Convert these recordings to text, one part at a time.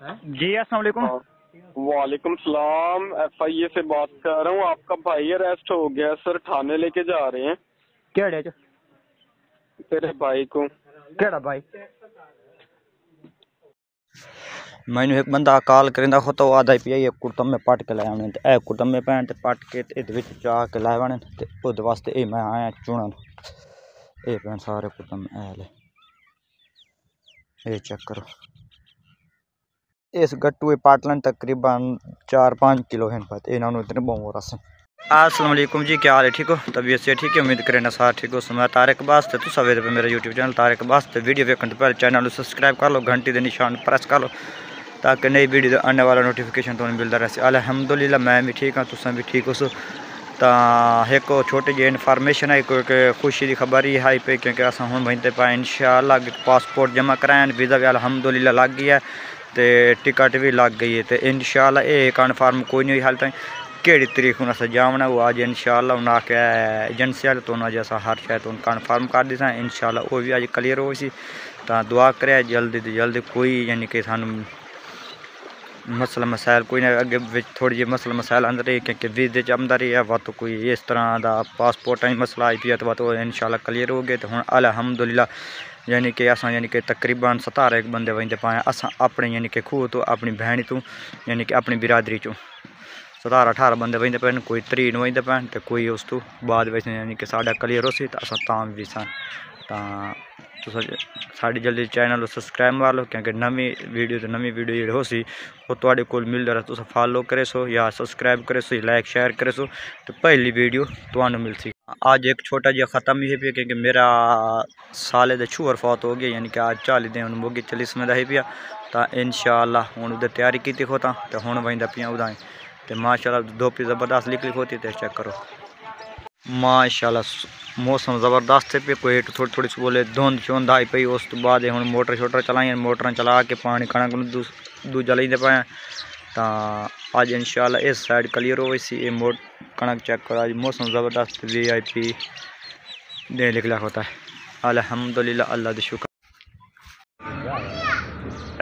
जी अस्सलाम वालेकुम। वालेकुम सलाम। FIA से बात कर रहा हूँ। आपका भाई अरेस्ट हो गया सर, थाने लेके जा रहे हैं केड़े च? तेरे भाई को। केड़ा भाई? मैनू एक बंदा कॉल करिंदा हो तो आदा पी एक कुर्तम में पट के लाए आने ते ए कुर्तम में पैंट ते पट के इहदे विच चा के लाए आने ते ओदे वास्ते ए मैं आया चुनन। ए पैंट सारे कुर्तम ए ले ए चेक करो। इस गट्टू पाटलन तकरीबन 4-5 किलो हैं पर इन्होंने इतने बहु रस। अस्सलाम वालेकुम जी, क्या हाल है? ठीक हो? तबीयत से ठीक है? उम्मीद करें ना सार ठीक हो। मैं तारिक अब्बास ते तुसा वेदे पे मेरा यूट्यूब चैनल तारिक अब्बास ते वीडियो वेखण तो पहले चैनल सब्सक्राइब कर लो, घंटी दे निशान प्रेस कर लो ताकि नई वीडियो आने वाला नोटिफिकेशन तुम्हें मिलता रहे। अल्हम्दुलिल्लाह मैं भी ठीक हाँ, तुसा भी ठीक हो। तो एक छोटी जी इन्फॉर्मेशन है, कोई खुशी की खबर ही है पे क्योंकि अस हूँ वहीं पर इंशाअल्लाह पासपोर्ट जमा कराएं, वीज़ा भी अल्हम्दुलिल्लाह लग गया है तो टिकट भी लग गई है। तो इंशाअल्लाह ये कन्फर्म कोई नहीं हाल तक केड़ी तरीक में अस जावना वो आज इंशाअल्लाह उन्हें आख्या एजेंसी वाले तो उन्हें अस हर शायद तो कन्फर्म कर दी इंशाअल्लाह वो भी अज क्लीयर हो सी। तो दुआ करे जल्दी तो जल्दी कोई यानी कि सानू मसला मसाइल कोई ना अगे थोड़ी जी मसला मसाइल अंदर ही क्योंकि वीजे च अंदर ही है वा तो कोई इस तरह का पासपोर्ट मसला आई पी तो इंशाअल्लाह क्लीयर हो गए। तो हूँ अल्हम्दुलिल्लाह यानी कि अस यानी कि तकरीबन 17 एक बंदे वहीं पाए अस अपने यानी कि खूह तो अपनी बहनी तो यानी कि अपनी बिरादरी चो 17-18 बंदे वहीं पे, कोई 3 वहीं पे तो कोई उस तो बाद यानी कि साढ़ा क्लीयर हो सी तो अस तां भी सन। तो साड़ी जल्दी चैनल सब्सक्राइब मार लो क्योंकि नवी वीडियो हो सी वो तुहाडे कोल मिल रहा। तुस फॉलो करे सो या सब्सक्राइब करे सो, लाइक शेयर करे सो तो पहली वीडियो तुहानू मिल सी। आज एक छोटा जिहा ख़त्म ही पे क्योंकि मेरा साले दे छूर फौत हो गया यानी कि आज 40 दिन मुगी 40 में ही पिया। तो इंशाअल्लाह हूँ उधर तैयारी की खोता तो हूँ वहीं पिया उदाई तो माशाअल्लाह धोपी ज़बरदस्त निकली खोती। तो चेक करो माशाअल्लाह मौसम ज़बरदस्त पे, कोई थोड़ी थोड़ी बोले धुंध शुंध आई पई। उस तो बाद हूँ मोटर शोटर चलाई, मोटर चला के पानी कणक दूजा लेंदे पाए। तो अज इंशाअल्लाह इस साइड क्लीयर हो सी कणक चेक करो। आज मौसम ज़बरदस्त VIP दे निकला होता है अल्हम्दुलिल्लाह अल्लाह दा शुक्र।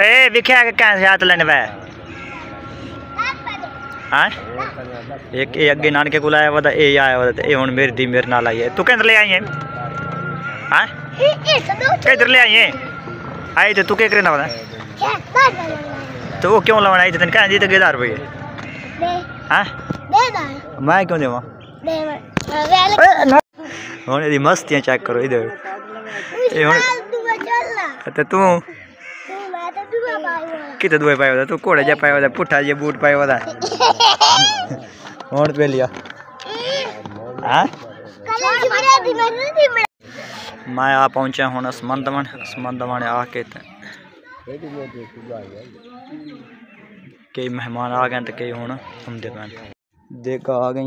ए विख्या के कैसे हाथ लेने पे हाँ एक ये अगे नानके को आया वदा ए आया वदा ए हुन मेरी दी मेरे नाल आई है। तू किधर ले आई है? हां किधर ले आई है? आई तो तू क्या करना वदा तो वो क्यों लावन आई? तन कह दी तो 1000 रुपए हां दे मैं क्यों देवा हुन दी मस्तियां चेक करो इधर ए हुन तो तू कितने दुए पाया तू घोड़े जा पाया पुट्ठा जे बूट पाया हूँ पे लिया मैं आ पहुंचा हूँ समंदवन आके कई मेहमान आ गए तो कई हूँ घूमते पे देखा आ गई।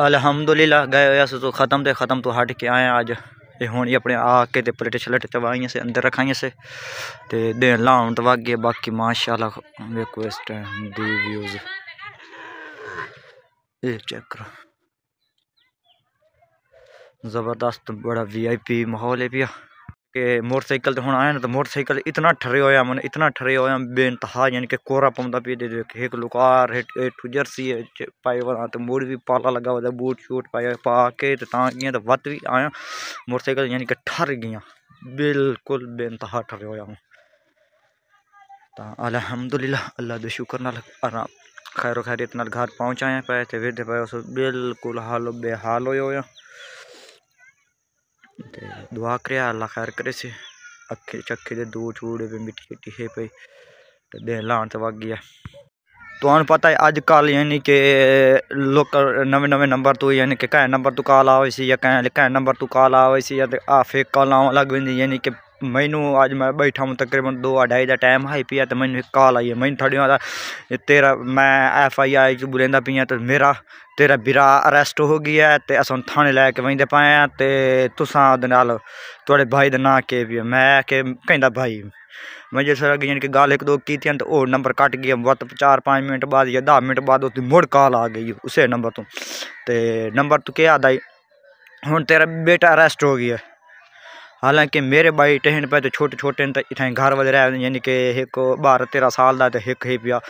अल्हम्दुलिल्लाह गए तो ख़त्म तो हट के आए आज हूँ ये अपने आके तो प्लेट छलट चवाइया से अंदर रखाइया से तो देन लाउन तो वागे बाकी माशाल्लाह देखो इस टाइम दी व्यूज ये चेक करो ज़बरदस्त बड़ा VIP माहौल है पिया के मोटरसाइकिल तो हूँ आया ना तो मोटरसाइकिल इतना ठरे होया मन इतना ठरे होया बेनतहा यानी कि कोरा पौंदा पे एक लुकार टू जर्सी पाए वाला तो मूड भी पाला लगा हुआ बूट शूट पाए पा के तो तो वत भी आया मोटरसाइकिल यानी कि ठर गई बिल्कुल बेनतहा ठरे होया हूँ। तो अल्हम्दुलिल्लाह अल्लाह दे शुक्र नाल आराम खैर खैरियत नाल घर पहुँच आए पे तो वेदे पे बिल्कुल हाल बेहाल होया। दुआ करे अल्लाह खैर करे से अखे चखे दे दूर चूड़े पे मिट्टी है पे दे लान तो वग गया। ਤੁਹਾਨੂੰ ਪਤਾ ਹੈ ਅੱਜ ਕੱਲ੍ਹ यानी कि लोग नवे नंबर तो यानी कि कैं नंबर तो कॉल आवे सी या कैं नंबर तो कॉल आवे सी या आ फेक कॉल आवन लग वेंदी यानी कि मैनू अज मैं बैठा हूँ तकरीबन 2-2:30 का टाइम है पिया तो मैनू कॉल आई है मैनू थोड़ी तेरा मैं FIR च बुलेंदा पिया तो मेरा तेरा बिरा अरेस्ट हो गया है तो अस थाने लैके वेंदे पाए हैं तो तुसां ओहदे नाल थोड़े भाई दा नां के भी मैं के कहंदा भाई मैं जिस यानी कि गल एक दो की तो वो नंबर कट गया वत 4-5 मिनट बाद या 10 मिनट बाद उसकी मुड़ कॉल आ गई उस नंबर तो नंबर तो क्या आता हुण तेरा बेटा अरेस्ट हो गया। हालांकि मेरे भाई टहन पे तो छोटे छोटे तो इतना घर वाले रह यानी कि एक 12-13 साल का तो एक ही पिया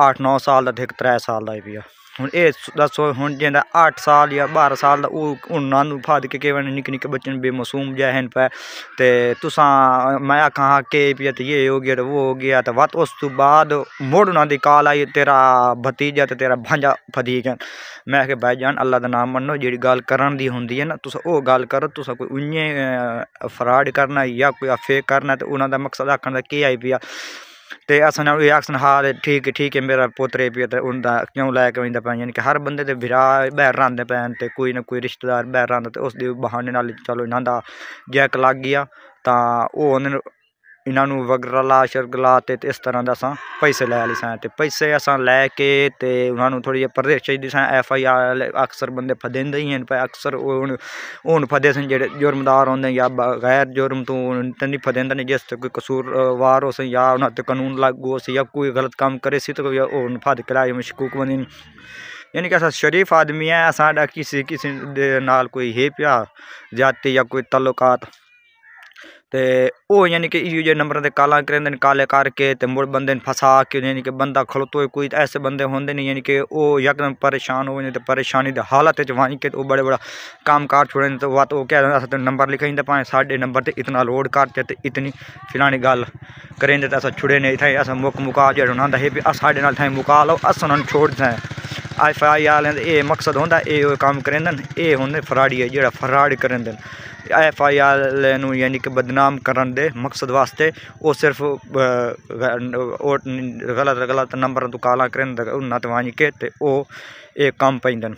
8-9 साल का एक 3 साल का पिया हुण ये दसो हुण जिंदा 8 साल या 12 साल का उन्होंने फद के निक्के निक्के बच्चे बेमासूम जै हैं पे ते तुसां मैं आखा हाँ के पिया तो ये हो गया तो वो हो गया तो वत उस तो बाद मुड़ उन्होंने कॉल आई तेरा भतीजा तो तेरा भांजा फदी गया। मैं आखे भाई जान अल्लाह का नाम मन्नो जी गल करन दी हुंदी है ना तुस वो गल करो तुस कोई उइयां फ्रॉड करना या कोई फेक करना तो उन्होंने मकसद आखन का के आई पिया ते असन आखन हाँ ठीक है मेरा पोतरे पिया तो उनका क्यों लैके वेंदा पे यानी कि हर बंदे दे बिरा बहर रहांदे पैन ते कोई ना कोई रिश्तेदार बहर रहांदा ते उस बहाने नाल चलो इन्हां दा जैक लग गया तां ओह इन्हों वगरला शरगला ते इस तरह का अस पैसे लै ली सा पैसे अस लैके तो उन्होंने थोड़ी परदेश दी सा FIR अक्सर बंदे फदेंदे ही हैं पे अक्सर हूँ फदे सन जेह्ड़े जुर्मदार होंदे या गैर जुर्म तो नहीं फदेंदे नहीं जिस कोई कसूरवार हो सी या उन्होंने कानून लागू हो सी या कोई गलत काम करे सी तो हूँ फद कराए मशकूक बनी यानी कि अस शरीफ आदमी है साडा किसी दे नाल कोई है पिया जाति या कोई तल्लुकात तो वो यानी कि इो जे नंबर से काला करेंदे काले करके तो मुड़ बंदे फसा के यानी कि बंदा खड़ोतो कोई ऐसे बंदे होंगे नहीं यानी कि वो यकदम परेशान हो तो परेशानी की हालत वानी के तो बड़े बड़ा काम कार छोड़े तो वह तो क्या तो नंबर लिखाई पाए साढ़े नंबर से इतना लोड करते तो इतनी फिलानी गल करेंगे तो अस छुड़े नहीं थे अस मुका जो उन्होंने है भी साढ़े नाल थे मुका लो अस उन्होंने छोड़ दें FIR वाले ये मकसद होंगे ये काम करेंदे ये होंगे फ्राडी है जो फ्राड करेंदे FIR वाले यानी कि बदनाम करन दे मकसद वास्ते वो सिर्फ गलत नंबर तो काला करेंदे उन्हें तो वानी के वो एक काम पेंदे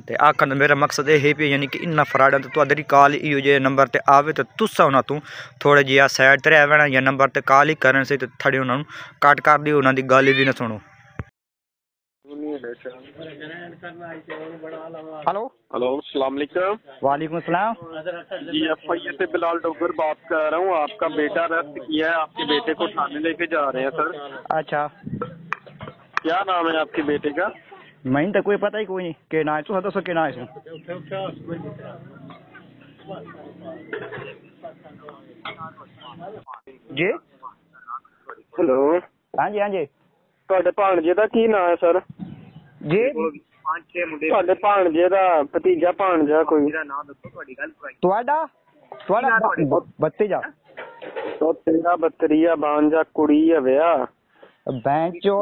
ते आखन मेरा मकसद ये है भी यानी कि इन्ना फ्राड है तो अदरी कॉल इो जे नंबर ते आवे तो तुसा उन्होंने तू थोड़े जिहा साइड ते रह बैठना या नंबर ते कॉल ही करन से तो थोड़ी उन्होंने कट कर दी उन्होंने गल भी ना सुनो। हेलो हेलो अस्सलाम वालेकुम। वालेकुम सलाम जी FIR से बिलाल डोगर बात कर रहा हूँ। आपका बेटा अरेस्ट किया है, आपके बेटे को थाने लेके जा रहे हैं सर। अच्छा क्या नाम है आपके बेटे का? मैंने तो कोई पता ही कोई नहीं के ना है तू दसो के ना है जी हेलो हाँ जी हाँ जी ਤੁਹਾਡੇ ਭਾਣਜੇ ਦਾ ਕੀ ਨਾਮ ਹੈ ਸਰ जी 5-6 ਮੁੰਡੇ ਤੁਹਾਡੇ ਭਾਣਜੇ ਦਾ ਭਤੀਜਾ ਭਾਣਜਾ ਕੋਈ ਇਹਦਾ ਨਾਮ ਦੱਸੋ ਤੁਹਾਡੀ ਗੱਲ ਤੁਹਾਡਾ भतीजा ਤੇਰਾ ਬੱਤਰੀਆ ਬਾਂਝਾ ਕੁੜੀ ਹੈ ਵਿਆਹ बैंक चो